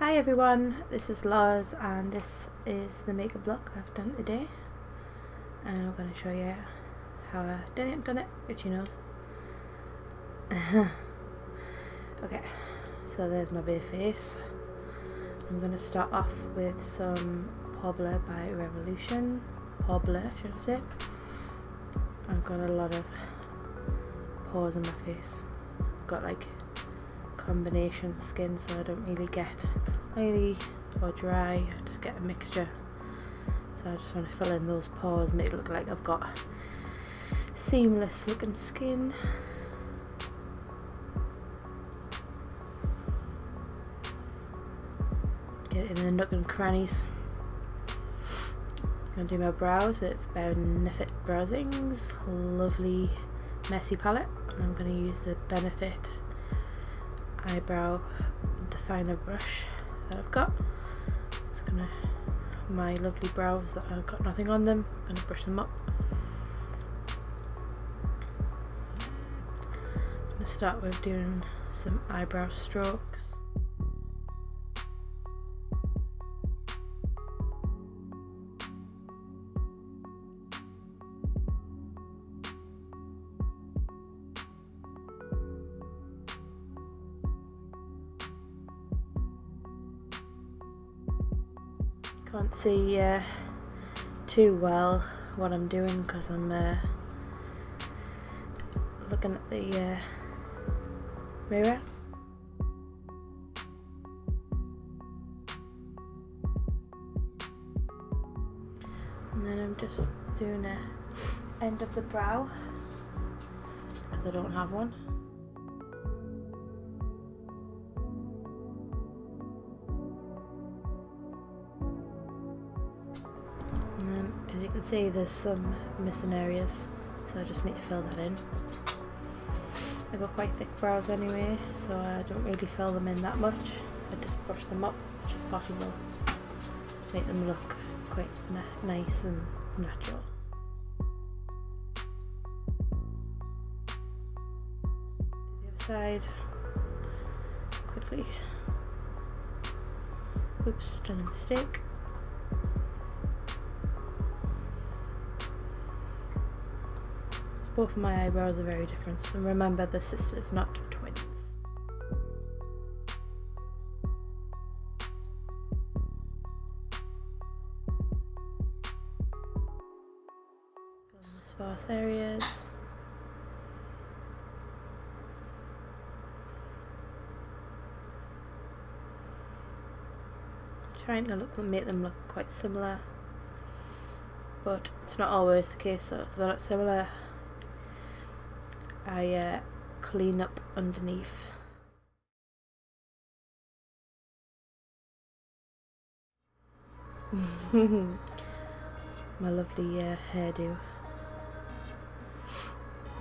Hi everyone, this is Lars and this is the makeup look I've done today, and I'm going to show you how I've done it, itchy nose. Okay, so there's my bare face. I'm going to start off with some Pobler by Revolution, Pobler should I say. I've got a lot of pores on my face. I've got like combination skin, so I don't really get oily or dry, I just get a mixture. So I just want to fill in those pores, make it look like I've got seamless looking skin. Get it in the nook and crannies. I'm going to do my brows with Benefit Browsing's lovely messy palette, and I'm going to use the Benefit eyebrow definer brush that I've got. Just gonna, my lovely brows that I've got nothing on them, I'm gonna brush them up. I'm gonna start with doing some eyebrow strokes. Can't see too well what I'm doing because I'm looking at the mirror. And then I'm just doing a end of the brow because I don't have one. And then, as you can see, there's some missing areas, so I just need to fill that in. I've got quite thick brows anyway, so I don't really fill them in that much. I just brush them up as much as possible, make them look quite nice and natural. The other side, quickly. Oops, done a mistake. Both of my eyebrows are very different, so remember they're sisters, not twins. Go in the sparse areas. Trying to make them look quite similar, but it's not always the case, so if they're not similar, I clean up underneath. My lovely hairdo.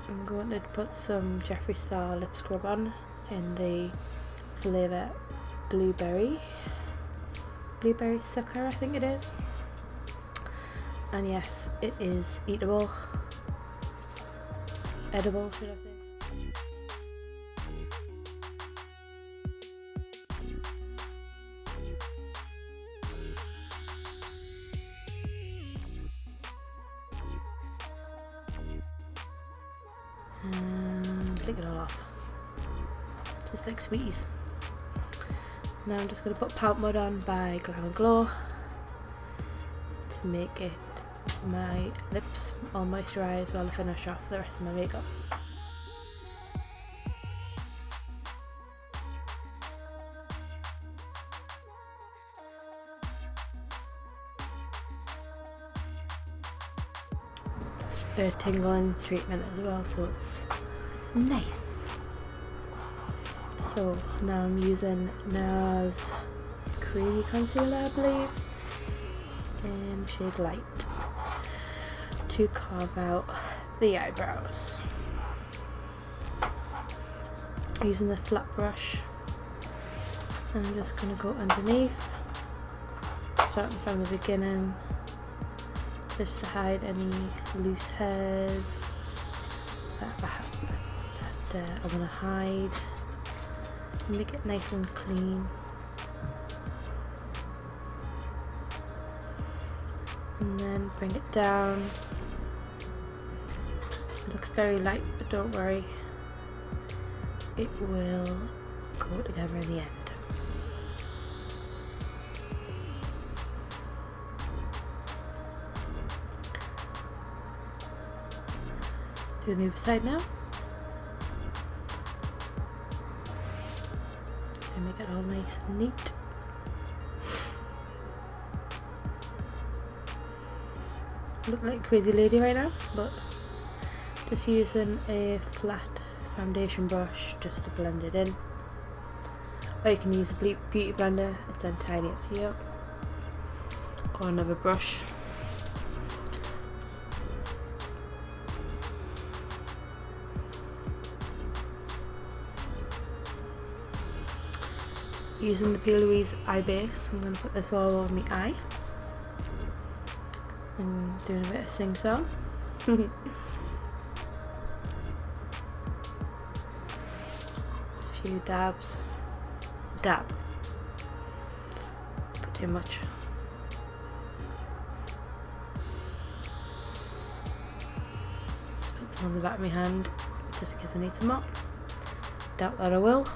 I'm going to put some Jeffree Star lip scrub on in the flavour blueberry sucker, I think it is. And yes, it is edible should I say. And lick it all off. Just like sweeties. Now I'm just going to put Pout Mud on by Glam and Glow to make it my lips all moisturised while I finish off the rest of my makeup. It's a tingling treatment as well, so it's nice. So now I'm using NARS Creamy Concealer, I believe, in shade Light, to carve out the eyebrows. Using the flat brush, I'm just going to go underneath, starting from the beginning, just to hide any loose hairs that I want to hide. Make it nice and clean. and then bring it down. It looks very light, but don't worry, it will go together in the end. Do the other side now. And make it all nice and neat. Look like a crazy lady right now, but just using a flat foundation brush just to blend it in. Or you can use a beauty blender, it's entirely up to you. Or another brush. Using the P. Louise eye base, I'm going to put this all over my eye. And doing a bit of sing-song. Just a few dabs. Dab. Not too much. Just put some on the back of my hand, just in case I need some more. Doubt that I will.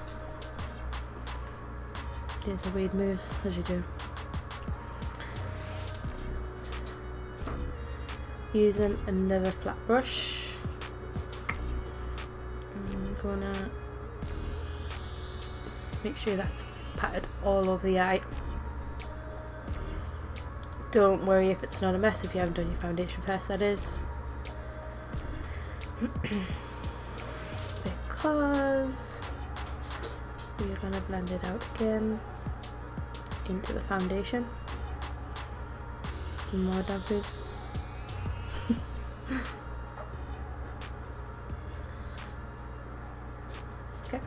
Do the weird moves as you do. Using another flat brush, I'm gonna make sure that's patted all over the eye. Don't worry if it's not a mess if you haven't done your foundation first, that is. Because we're gonna blend it out again into the foundation. Some more down, please. Okay.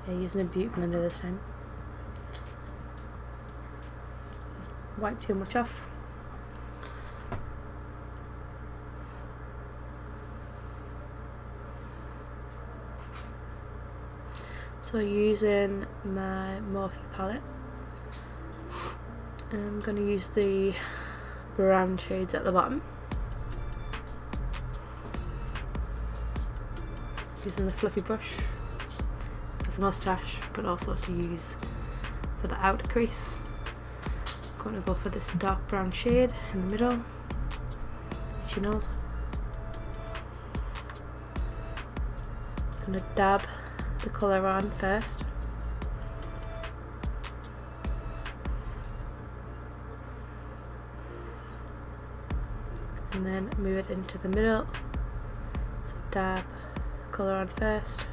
Yeah, using a beauty blender this time. Wipe too much off. So using my Morphe palette, I'm going to use the brown shades at the bottom. Using the fluffy brush as a moustache, but also to use for the outer crease. I'm going to go for this dark brown shade in the middle, itchy nose. I'm going to dab the colour on first. And then move it into the middle. So dab colour on first.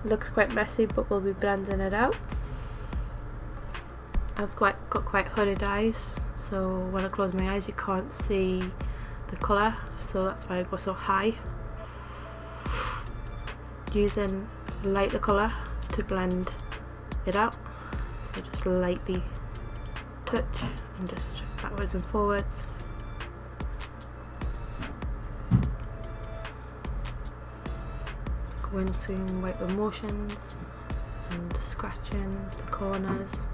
Looks quite messy, but we'll be blending it out. I've got quite hooded eyes, so when I close my eyes you can't see the colour, so that's why I go so high. Using lighter colour to blend it out, so just lightly touch and just backwards and forwards. Rinsing white with motions and scratching the corners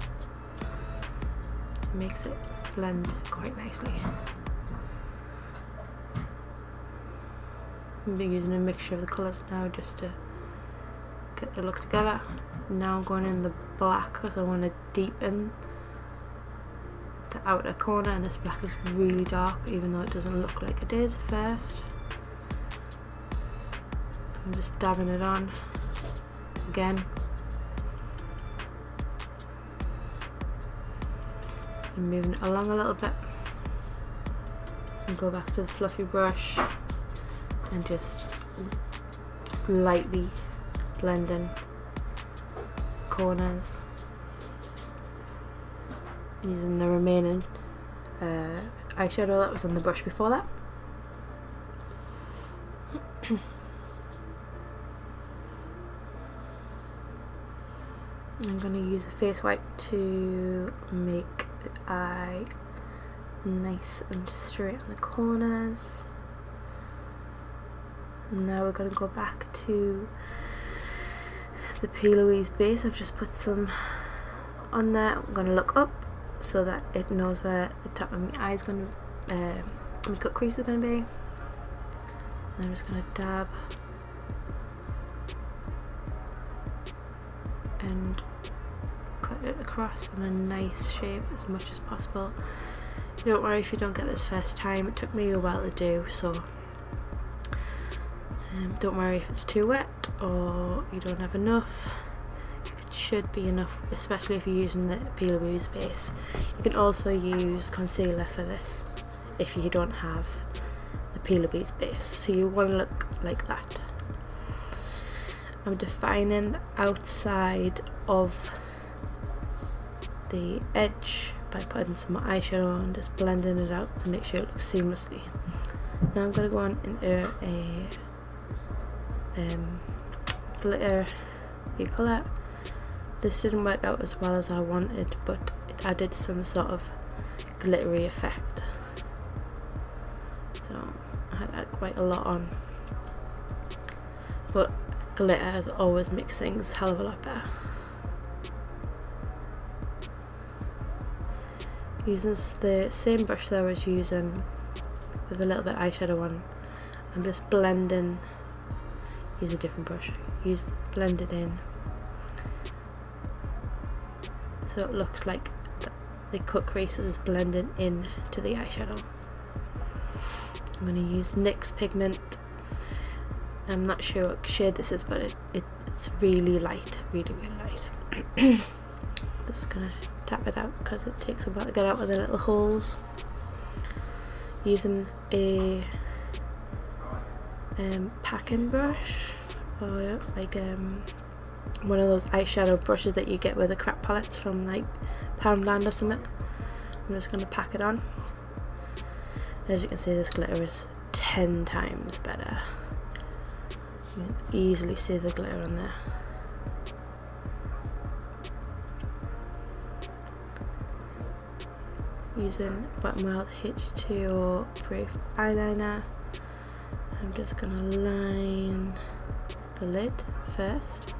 makes it blend quite nicely. I'm using a mixture of the colours now just to get the look together. Now I'm going in the black because I want to deepen the outer corner, and this black is really dark even though it doesn't look like it is first. I'm just dabbing it on again. And moving it along a little bit. And go back to the fluffy brush and just lightly blending corners. Using the remaining eyeshadow that was on the brush before that. I'm going to use a face wipe to make the eye nice and straight on the corners. Now we're going to go back to the P. Louise base. I've just put some on there, I'm going to look up so that it knows where the top of my eye is going to, my cut crease is going to be. And I'm just going to dab and cut it across in a nice shape as much as possible. Don't worry if you don't get this first time, it took me a while to do, so don't worry if it's too wet or you don't have enough. It should be enough, especially if you're using the Peelaboo's base. You can also use concealer for this if you don't have the Peelaboo's base, so you want to look like that. I'm defining the outside of the edge by putting some eyeshadow and just blending it out to make sure it looks seamlessly. Now I'm going to go on into a glitter colour. This didn't work out as well as I wanted, but it added some sort of glittery effect, so I had to add quite a lot on, but glitter always makes things a hell of a lot better. Using the same brush that I was using with a little bit of eyeshadow on, I'm just blending, use a different brush, blend it in so it looks like the cut crease is blending in to the eyeshadow. I'm going to use NYX pigment. I'm not sure what shade this is, but it's really light, really light. Just going to tap it out because it takes a while to get out of the little holes. Using a packing brush, or like one of those eyeshadow brushes that you get with the crap palettes from like Poundland or something. I'm just going to pack it on. As you can see, this glitter is 10 times better. You can easily see the glitter on there. Using Wet n Wild H2O Proof eyeliner, I'm just going to line the lid first.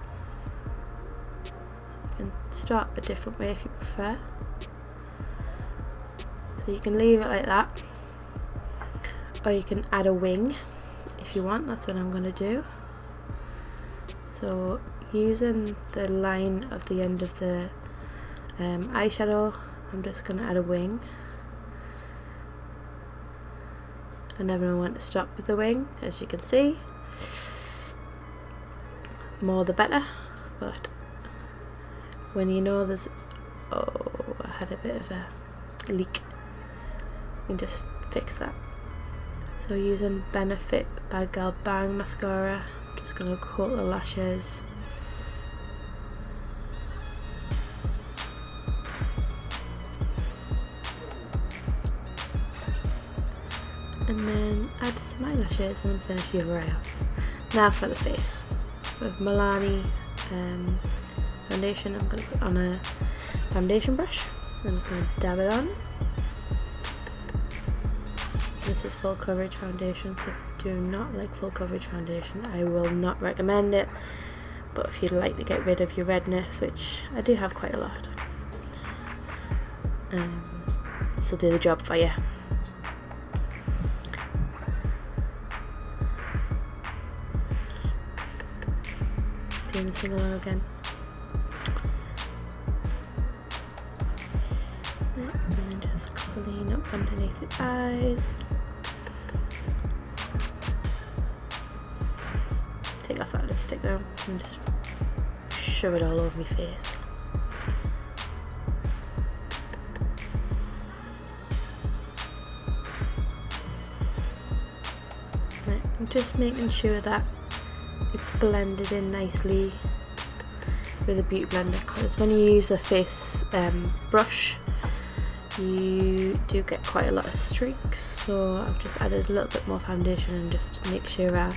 You can start a different way if you prefer. So you can leave it like that, or you can add a wing if you want. That's what I'm going to do. So using the line of the end of the eyeshadow, I'm just going to add a wing. I never know when to stop with the wing, as you can see. More the better, but when you know there's, oh, I had a bit of a leak, you can just fix that. So using Benefit Bad Girl Bang mascara, I'm just going to coat the lashes. And then add some eyelashes and finish the other eye off. Now for the face. With Milani foundation, I'm going to put on a foundation brush. I'm just going to dab it on. This is full coverage foundation, so if you do not like full coverage foundation, I will not recommend it. But if you'd like to get rid of your redness, which I do have quite a lot, this will do the job for you. Doing the thing along again. And then just clean up underneath the eyes. Take off that lipstick now and just shove it all over my face. Right, I'm just making sure that it's blended in nicely with a beauty blender, because when you use a face brush you do get quite a lot of streaks, so I've just added a little bit more foundation and just to make sure I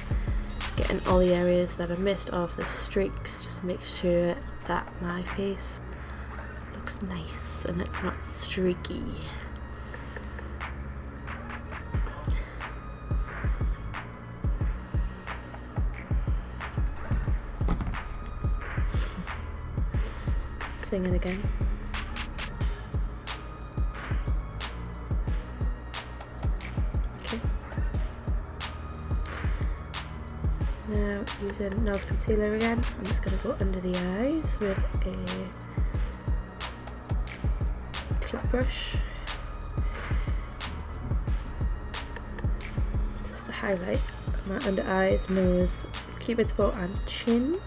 get in all the areas that I missed off the streaks, just make sure that my face looks nice and it's not streaky. Sing it again. Now using NARS concealer again, I'm just going to go under the eyes with a flat brush. Just to highlight my under eyes, nose, cupid's bow and chin.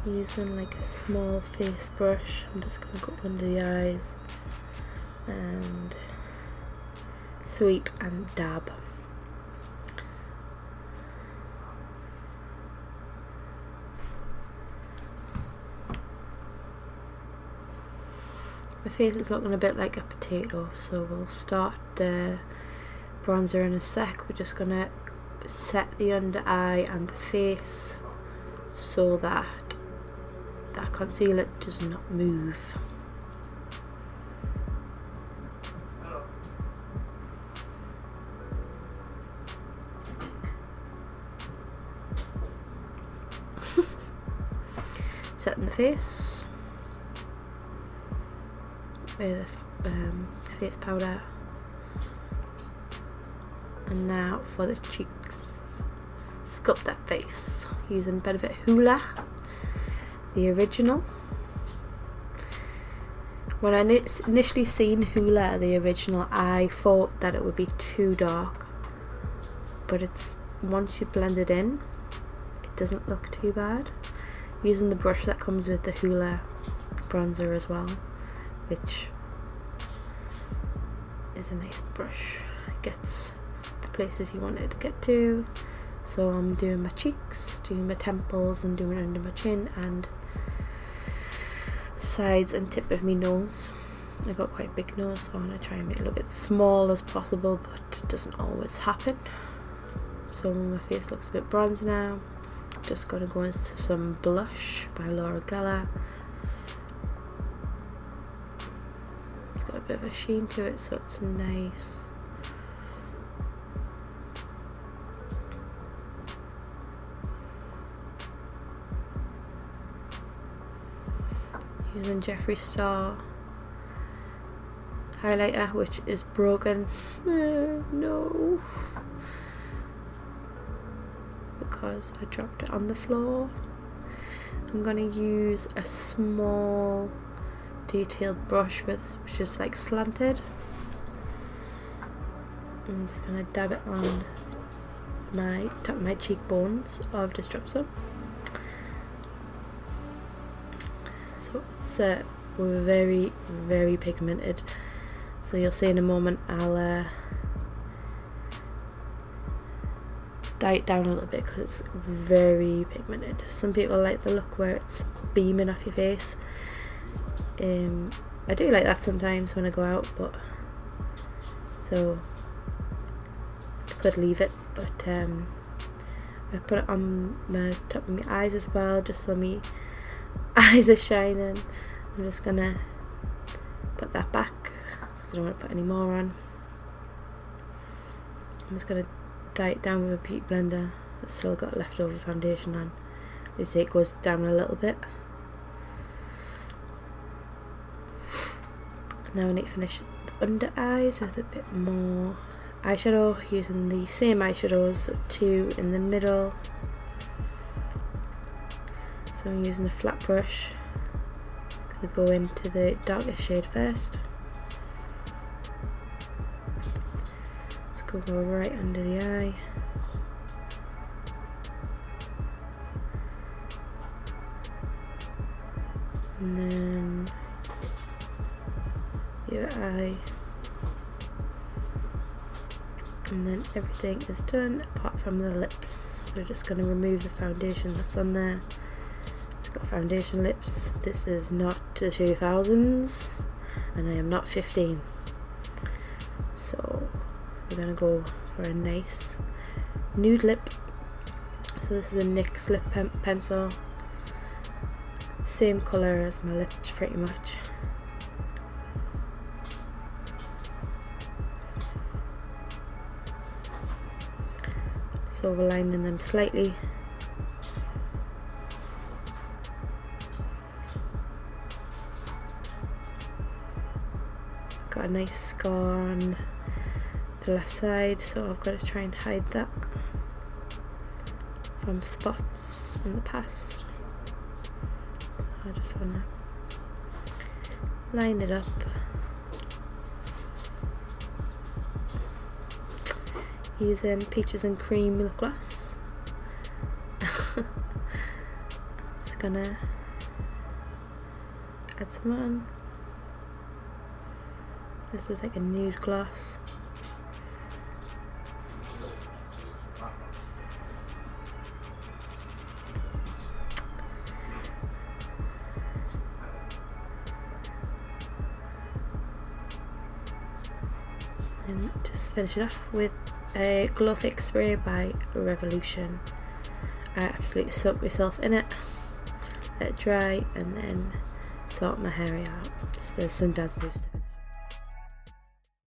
Using like a small face brush, I'm just going to go under the eyes and sweep and dab. My face is looking a bit like a potato, so we'll start the bronzer in a sec. We're just going to set the under eye and the face so that that concealer does not move. Setting the face with face powder, and now for the cheeks, sculpt that face using Benefit Hoola, the original. When I initially seen Hoola, the original, I thought that it would be too dark, but it's, once you blend it in, it doesn't look too bad. Using the brush that comes with the Hoola bronzer as well, which is a nice brush. It gets the places you want it to get to. So I'm doing my cheeks, doing my temples, and doing it under my chin and sides and tip of my nose. I got quite a big nose, so I want to try and make it look as small as possible, but it doesn't always happen. So my face looks a bit bronze now. Just going to go into some blush by Laura Geller. It's got a bit of a sheen to it, so it's nice. Using Jeffree Star highlighter, which is broken. No. Because I dropped it on the floor. I'm going to use a small detailed brush which is like slanted. I'm just going to dab it on my top of my cheekbones. Oh, I've just dropped some. So it's very, very pigmented. So you'll see in a moment I'll dye it down a little bit because it's very pigmented. Some people like the look where it's beaming off your face. I do like that sometimes when I go out, but so I could leave it, but I put it on the top of my eyes as well, just so my eyes are shining. I'm just gonna put that back because I don't want to put any more on. I'm just gonna dye it down with a beauty blender. It's still got leftover foundation on. You see it goes down a little bit. Now I need to finish the under eyes with a bit more eyeshadow, using the same eyeshadows, the two in the middle. So I'm using the flat brush. I'm going to go into the darker shade first. Go right under the eye. And then the other eye. And then everything is done apart from the lips. So we're just going to remove the foundation that's on there. It's got foundation lips. This is not the 2000s and I am not 15. So we're going to go for a nice nude lip. So this is a NYX lip pencil. Same colour as my lips pretty much. Just overlining them slightly. Got a nice scar on the left side, so I've got to try and hide that. from spots in the past. So I just want to line it up. Using Peaches and Cream lip gloss. I'm just gonna add some on. This is like a nude gloss. And just finish it off with a Glow Fix spray by Revolution. I absolutely soak myself in it, let it dry, and then sort my hair out. There's some dad's moves to finish.